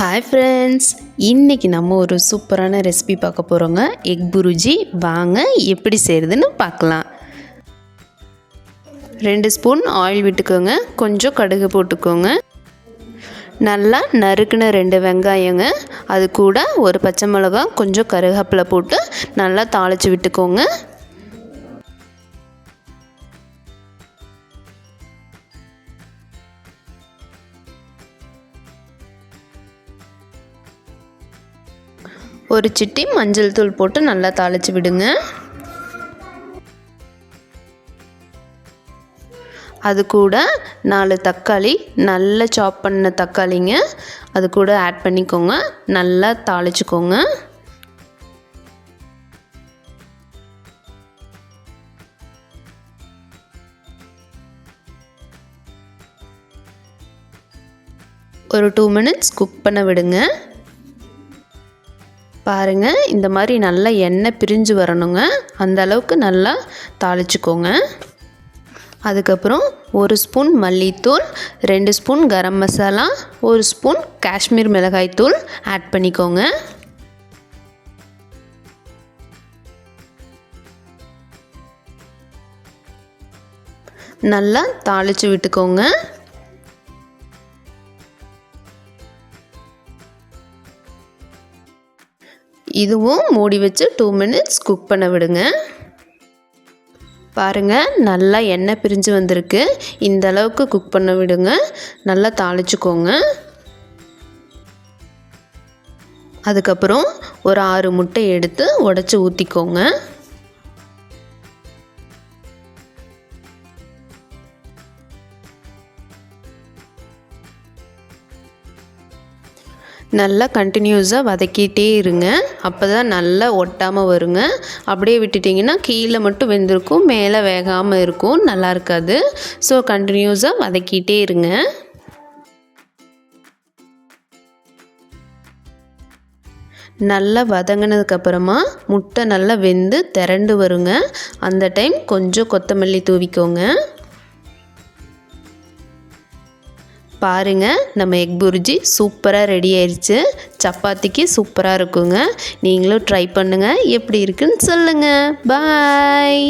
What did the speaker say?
Hi friends, இன்றைக்கி நம்ம ஒரு சூப்பரான ரெசிபி பார்க்க போகிறோங்க. எக் புருஜி. வாங்க எப்படி செய்கிறதுன்னு பார்க்கலாம். 2 ஸ்பூன் ஆயில் விட்டுக்கோங்க. கொஞ்சம் கடுகு போட்டுக்கோங்க. நல்லா நறுக்குன 2 வெங்காயங்க, அது கூட ஒரு பச்சை மிளகாய், கொஞ்சம் கருவேப்பிலை போட்டு நல்லா தாளித்து விட்டுக்கோங்க. ஒரு சிட்டி மஞ்சள் தூள் போட்டு நல்லா தாளித்து விடுங்க. அது கூட 4 தக்காளி, நல்லா சாப் பண்ண தக்காளிங்க, அது கூட ஆட் பண்ணிக்கோங்க. நல்லா தாளிச்சுக்கோங்க. ஒரு 2 மினிட்ஸ் குக் பண்ண விடுங்க. பாருங்கள், இந்த மாதிரி நல்லா எண்ணெய் பிரிஞ்சு வரணுங்க. அந்த அளவுக்கு நல்லா தாளிச்சுக்கோங்க. அதுக்கப்புறம் 1 ஸ்பூன் மல்லித்தூள், 2 ஸ்பூன் கரம் மசாலா, 1 ஸ்பூன் காஷ்மீர் மிளகாய்த்தூள் ஆட் பண்ணிக்கோங்க. நல்லா தாளித்து விட்டுக்கோங்க. இதுவும் மூடி வச்சு 2 மினிட்ஸ் குக் பண்ண விடுங்க. பாருங்கள், நல்லா எண்ணெய் பிரிஞ்சு வந்திருக்கு. இந்த அளவுக்கு குக் பண்ண விடுங்க. நல்லா தாளிச்சுக்கோங்க. அதுக்கப்புறம் ஒரு 6 முட்டை எடுத்து உடைச்சி ஊற்றிக்கோங்க. நல்லா கண்டினியூஸாக வதக்கிட்டே இருங்க. அப்போ தான் நல்லா ஒட்டாமல் வருங்க. அப்படியே விட்டுட்டிங்கன்னா கீழே மட்டும் வெந்திருக்கும், மேலே வேகாமல் இருக்கும், நல்லா இருக்காது. ஸோ கண்டினியூஸாக வதக்கிட்டே இருங்க. நல்லா வதங்கினதுக்கப்புறமா முட்டை நல்லா வெந்து திரண்டு வருங்க. அந்த டைம் கொஞ்சம் கொத்தமல்லி தூவிக்கோங்க. பாருங்கள், நம்ம எக் புர்ஜி சூப்பராக ரெடி ஆயிடுச்சு. சப்பாத்திக்கு சூப்பராக இருக்குங்க. நீங்களும் ட்ரை பண்ணுங்கள். எப்படி இருக்குன்னு சொல்லுங்கள். பாய்.